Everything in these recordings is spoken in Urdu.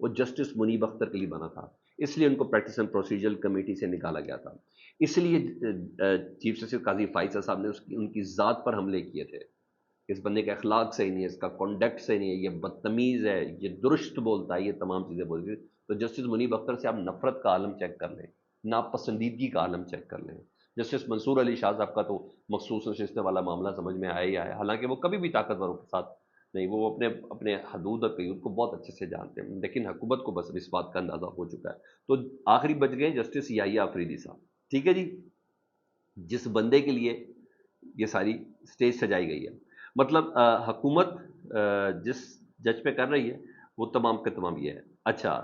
وہ جسٹس منیب اختر کے لیے بنا تھا، اس لیے ان کو پریکٹس اینڈ پروسیجر کمیٹی سے نکالا گیا تھا، اس لیے چیف جسٹس قاضی فائز صاحب نے ان کی ذات پر حملے کیے تھے، اس بندے کا اخلاق صحیح نہیں ہے، اس کا کانڈکٹ صحیح نہیں ہے، یہ بدتمیز ہے، یہ درست بولتا ہے، یہ تمام چیزیں بولتی ہے۔ تو جسٹس منیب اختر سے آپ نفرت کا عالم چیک کر لیں، ناپسندیدگی کا عالم چیک کر لیں۔ جسٹس منصور علی شاہ صاحب کا تو مخصوص نشستیں والا معاملہ سمجھ میں آیا ہی آیا، حالانکہ وہ کبھی بھی طاقتوروں کے ساتھ نہیں، وہ اپنے اپنے حدود اور قیود کو بہت اچھے سے جانتے ہیں، لیکن حکومت کو بس اس بات کا اندازہ ہو چکا ہے۔ تو آخری بچ گئے جسٹس یحییٰ آفریدی صاحب، ٹھیک ہے جی، جس بندے کے لیے یہ ساری سٹیج سجائی گئی ہے، مطلب حکومت جس جج پہ کر رہی ہے وہ تمام کا تمام یہ ہے۔ اچھا،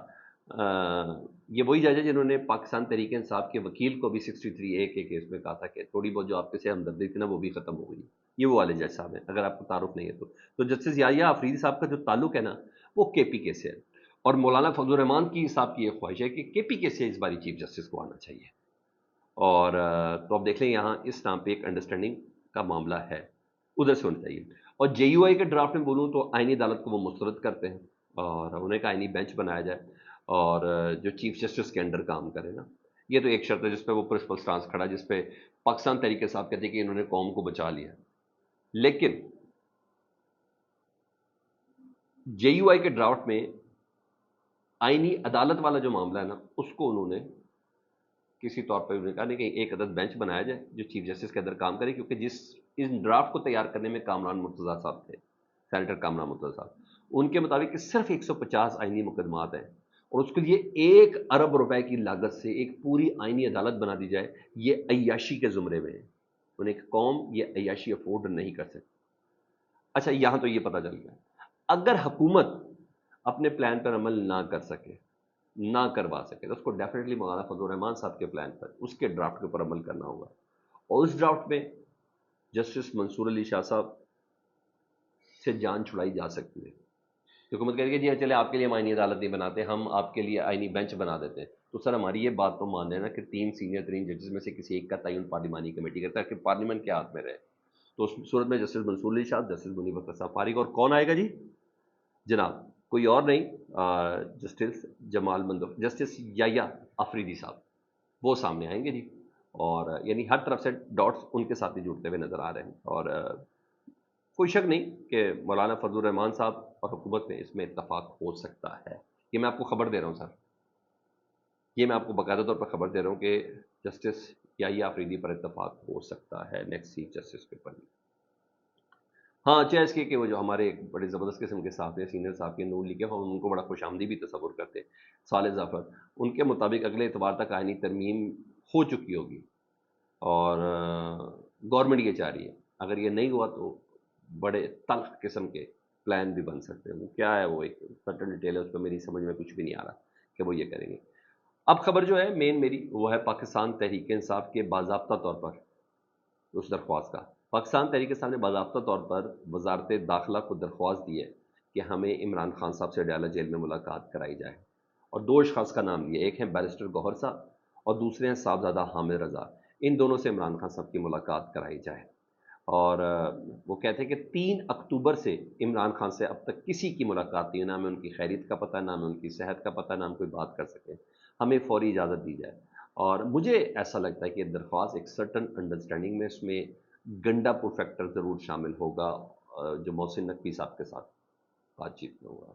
یہ وہی جج ہے جنہوں نے پاکستان تحریک انصاف کے وکیل کو بھی 63A کے کیس میں کہا تھا کہ تھوڑی بہت جو آپ کے سے ہمدردی تھی نا وہ بھی ختم ہو گئی۔ یہ وہ والے جج صاحب ہیں، اگر آپ کو تعارف نہیں ہے تو جسٹس یحییٰ آفریدی صاحب کا جو تعلق ہے نا وہ کے پی کے سے ہے، اور مولانا فضل الرحمان کی صاحب کی یہ خواہش ہے کہ کے پی کے سے اس باری چیف جسٹس کو آنا چاہیے، اور تو آپ دیکھ لیں یہاں اس نام پہ ایک انڈرسٹینڈنگ کا معاملہ ہے، ادھر سے ہونا چاہیے۔ اور جے یو آئی کے ڈرافٹ میں بولوں تو آئینی عدالت کو وہ مسترد کرتے ہیں اور انہیں کا آئینی بینچ بنایا جائے اور جو چیف جسٹس کے انڈر کام کرے نا، یہ تو ایک شرط ہے جس پہ وہ پرنسپل سٹانس کھڑا ہے، جس پہ پاکستان تحریک صاحب کہتے ہیں کہ انہوں نے قوم کو بچا لیا۔ لیکن جے یو آئی کے ڈرافٹ میں آئینی عدالت والا جو معاملہ ہے نا اس کو انہوں نے کسی طور پر انہوں نے کہا نہیں کہ ایک عدد بینچ بنایا جائے جو چیف جسٹس کے اندر کام کرے، کیونکہ اس ڈرافٹ کو تیار کرنے میں کامران مرتضیٰ صاحب تھے، سینیٹر کامران مرتضیٰ صاحب، ان کے مطابق کہ صرف 150 آئینی مقدمات ہیں اور اس کے لیے 1 ارب روپے کی لاگت سے ایک پوری آئینی عدالت بنا دی جائے، یہ عیاشی کے زمرے میں ہے، انہیں ایک قوم یہ عیاشی افورڈ نہیں کر سکتی۔ اچھا، یہاں تو یہ پتہ چل گیا اگر حکومت اپنے پلان پر عمل نہ کر سکے، نہ کروا سکے، تو اس کو ڈیفینیٹلی مولانا فضل الرحمان صاحب کے پلان پر، اس کے ڈرافٹ کے اوپر عمل کرنا ہوگا، اور اس ڈرافٹ میں جسٹس منصور علی شاہ صاحب سے جان چھڑائی جا سکتی ہے۔ حکومت کہے گی جی چلے آپ کے لیے ہم آئینی عدالت نہیں بناتے، ہم آپ کے لیے آئینی بینچ بنا دیتے ہیں، تو سر ہماری یہ بات تو مان لینا کہ 3 سینئر ترین ججز میں سے کسی ایک کا تعین پارلیمانی کمیٹی کرتا ہے کہ پارلیمنٹ کے ہاتھ میں رہے، تو اس صورت میں جسٹس منصور علی شاہ، جسٹس منیب اختر صاحب فارغ، اور کون آئے گا جی؟ جناب کوئی اور نہیں، جسٹس جمال مندوف، جسٹس یحییٰ آفریدی صاحب، وہ سامنے آئیں گے جی، اور یعنی ہر طرف سے ڈاٹس ان کے ساتھ ہی جڑتے ہوئے نظر آ رہے ہیں، اور کوئی شک نہیں کہ مولانا فضل الرحمان صاحب اور حکومت میں اس میں اتفاق ہو سکتا ہے، یہ میں آپ کو خبر دے رہا ہوں سر، یہ میں آپ کو باقاعدہ طور پر خبر دے رہا ہوں کہ جسٹس یحییٰ آفریدی پر اتفاق ہو سکتا ہے نیکسٹ چیف جسٹس کے اوپر۔ ہاں، اچھا اس کے کہ وہ جو ہمارے ایک بڑے زبردست قسم کے صاحب ہیں، سینئر صاحب کے نور لکھے، ہم ان کو بڑا خوش آمدی بھی تصور کرتے ہیں، صالح ظفر، ان کے مطابق اگلے اتوار تک آئینی ترمیم ہو چکی ہوگی، اور گورنمنٹ یہ چاہ رہی ہے، اگر یہ نہیں ہوا تو بڑے تلخ قسم کے پلان بھی بن سکتے ہیں، وہ کیا ہے، وہ ایک سرٹن ڈیٹیل ہے، اس پہ میری سمجھ میں کچھ بھی نہیں آ رہا کہ وہ یہ کریں گے۔ اب خبر جو ہے مین میری وہ ہے پاکستان تحریک انصاف کے باضابطہ طور پر اس درخواست کا، پاکستان تحریک انصاف نے باضابطہ طور پر وزارت داخلہ کو درخواست دی ہے کہ ہمیں عمران خان صاحب سے ڈیالہ جیل میں ملاقات کرائی جائے، اور 2 اشخاص کا نام لیا، ایک ہیں بیرسٹر گوہر صاحب اور دوسرے ہیں صاحبزادہ حامد رضا، ان دونوں سے عمران خان صاحب کی ملاقات کرائی جائے، اور وہ کہتے ہیں کہ 3 اکتوبر سے عمران خان سے اب تک کسی کی ملاقات نہیں، نہ ہمیں ان کی خیریت کا پتہ، نہ ہمیں ان کی صحت کا پتہ، نہ ہم کوئی بات کر سکیں، ہمیں فوری اجازت دی جائے۔ اور مجھے ایسا لگتا ہے کہ یہ درخواست ایک سرٹن انڈرسٹینڈنگ میں، اس میں گنڈا پور فیکٹر ضرور شامل ہوگا جو محسن نقوی صاحب کے ساتھ بات چیت میں ہوگا۔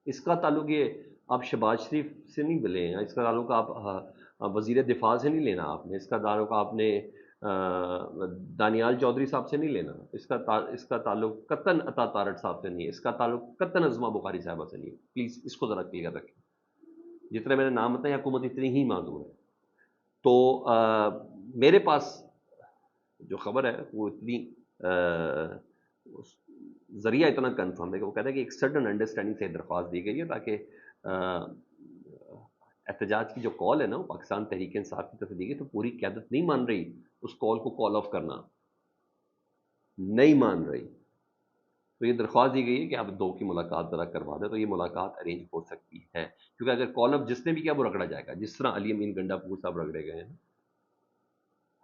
اس کا تعلق یہ آپ شہباز شریف سے نہیں لیں، اس کا تعلق آپ وزیر دفاع سے نہیں لینا، آپ نے اس کا تعلق آپ نے دانیال چودھری صاحب سے نہیں لینا، اس کا تعلق قطن عطا تارٹ صاحب سے نہیں ہے، اس کا تعلق قطن عظمہ بخاری صاحبہ سے نہیں ہے، پلیز اس کو ذرا کلیئر رکھیں، جتنے میں نے نام بتائے حکومت اتنی ہی معذور ہے۔ تو میرے پاس جو خبر ہے وہ اتنی ذریعہ اتنا کنفرم ہے کہ وہ کہتا ہے کہ ایک سڈن انڈرسٹینڈنگ سے درخواست دی گئی ہے تاکہ احتجاج کی جو کال ہے نا وہ پاکستان تحریک انصاف کی طرف دی گئی، تو پوری قیادت نہیں مان رہی اس کال کو کال آف کرنا، نہیں مان رہی، تو یہ درخواست دی گئی ہے کہ آپ 2 کی ملاقات ذرا کروا دیں، تو یہ ملاقات ارینج ہو سکتی ہے، کیونکہ اگر کال آف جس نے بھی کیا وہ رگڑا جائے گا، جس طرح علی امین گنڈا پور صاحب رگڑے گئے ہیں،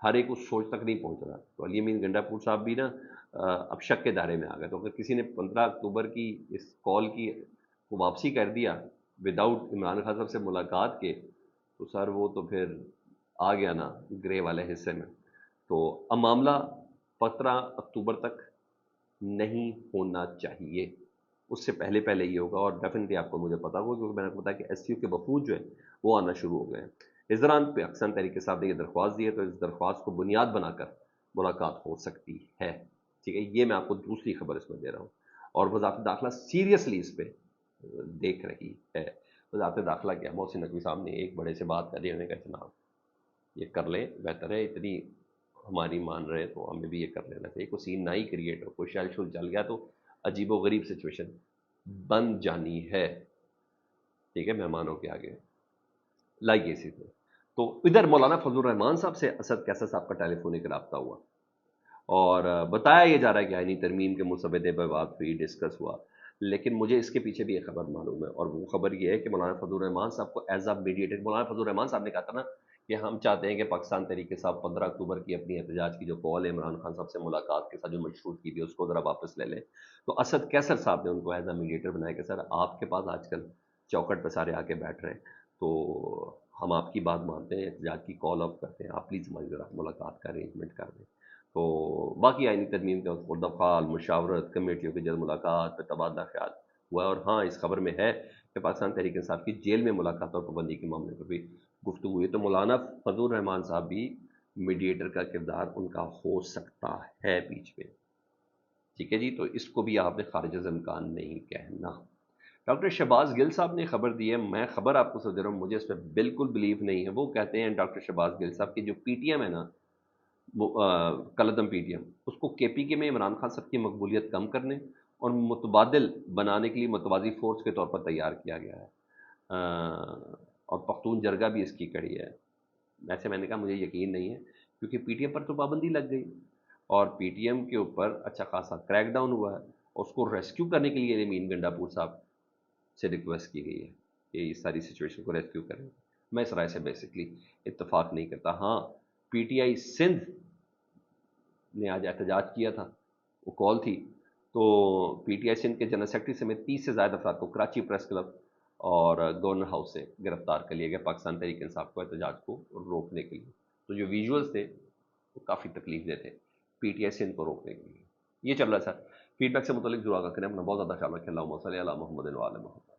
ہر ایک اس سوچ تک نہیں پہنچ رہا، تو علی امین گنڈا پور صاحب بھی نا اب شک کے دائرے میں آ گئے، تو اگر کسی نے 15 اکتوبر کی اس کال کی واپسی کر دیا وداؤٹ عمران خان صاحب سے ملاقات کے، تو سر وہ تو پھر آ گیا نا گرے والے حصے میں. تو اب معاملہ 15 اکتوبر تک نہیں ہونا چاہیے، اس سے پہلے پہلے یہ ہوگا. اور ڈیفینیٹلی آپ کو مجھے پتا ہوگا کیونکہ میں نے آپ کو بتایا کہ ایس سی او کے وفود جو ہے وہ آنا شروع ہو گئے ہیں. اس دوران پاکستان تحریک صاحب نے یہ درخواست دی ہے، تو اس درخواست کو بنیاد بنا کر ملاقات ہو سکتی ہے. ٹھیک ہے، یہ میں آپ کو دوسری خبر اس میں دے رہا ہوں. اور وزارت داخلہ سیریسلی اس پہ دیکھ رہی ہے. وزارت داخلہ کیا، محسن نقوی صاحب نے ایک بڑے سے بات کری، انہوں نے کہا جناب یہ کر لیں، بہتر ہے، اتنی ہماری مان رہے تو ہمیں بھی یہ کر لینا چاہیے. کوئی سین نہ ہی کریٹ ہو، کوئی شیل شل چل گیا تو عجیب و غریب سچویشن بن جانی ہے. ٹھیک ہے، مہمانوں کے آگے لائک اسی سے. تو ادھر مولانا فضل الرحمان صاحب سے اسد کیسر صاحب کا ٹیلی فونک رابطہ ہوا، اور بتایا یہ جا رہا ہے کہ آئینی ترمیم کے مسودے پر بات ہوئی، ڈسکس ہوا. لیکن مجھے اس کے پیچھے بھی ایک خبر معلوم ہے، اور وہ خبر یہ ہے کہ مولانا فضل الرحمان صاحب کو ایز اے میڈیٹر، مولانا فضل الرحمان صاحب نے کہا تھا نا کہ ہم چاہتے ہیں کہ پاکستان تحریک صاحب 15 اکتوبر کی اپنی احتجاج کی جو کال ہے عمران خان صاحب سے ملاقات کے ساتھ جو مشروط کی تھی اس کو ذرا واپس لے لیں. تو اسد کیسر صاحب نے ان کو ایز اے میڈیٹر بنایا کہ سر آپ کے پاس آج کل چوکٹ پہ سارے آ کے بیٹھ رہے ہیں، تو ہم آپ کی بات مانتے ہیں، احتجاج کی کال آف کرتے ہیں، آپ پلیز ہماری ذرا ملاقات کا ارینجمنٹ کر دیں. تو باقی آئینی ترمیم کے دفعال مشاورت کمیٹیوں کی جلد ملاقات پہ تبادلہ خیال ہوا ہے. اور ہاں اس خبر میں ہے کہ پاکستان تحریک انصاف کی جیل میں ملاقات اور پابندی کے معاملے پر بھی گفتگو ہوئی. تو مولانا فضل الرحمان صاحب بھی میڈیٹر کا کردار ان کا ہو سکتا ہے بیچ میں. ٹھیک ہے جی، تو اس کو بھی آپ نے خارج از امکان نہیں کہنا. ڈاکٹر شہباز گل صاحب نے خبر دی ہے، میں خبر آپ کو سمجھ رہا ہوں، مجھے اس پہ بالکل بلیو نہیں ہے. وہ کہتے ہیں ڈاکٹر شہباز گل صاحب کی جو پی ٹی ایم ہے نا، کلدم پی ٹی ایم، اس کو کے پی کے میں عمران خان صاحب کی مقبولیت کم کرنے اور متبادل بنانے کے لیے متوازی فورس کے طور پر تیار کیا گیا ہے. اور پختون جرگہ بھی اس کی کڑی ہے. ویسے میں نے کہا مجھے یقین نہیں ہے کیونکہ پی ٹی ایم پر تو پابندی لگ گئی، اور پی ٹی ایم کے اوپر اچھا خاصا کریک ڈاؤن ہوا ہے. اس کو ریسکیو کرنے کے لیے امین گنڈا پور صاحب سے ریکویسٹ کی گئی ہے کہ اس ساری سچویشن کو ریسکیو کریں. میں اس رائے سے بیسکلی اتفاق نہیں کرتا. ہاں، پی ٹی آئی سندھ نے آج احتجاج کیا تھا، وہ کال تھی، تو پی ٹی آئی سندھ کے جنرل سیکرٹری سمیت 30 سے زائد افراد کو کراچی پریس کلب اور گورنر ہاؤس سے گرفتار کر لیا گیا پاکستان تحریک انصاف کو احتجاج کو روکنے کے لیے. تو جو ویژولز تھے وہ کافی تکلیف دہ تھے پی ٹی آئی سندھ کو روکنے کے لیے. یہ چل رہا ہے سر. فیڈ بیک سے متعلق ضرور آگاہ کریں. اپنا بہت زیادہ خیال رکھیں. اللہم صلی علی محمد و علی محمد.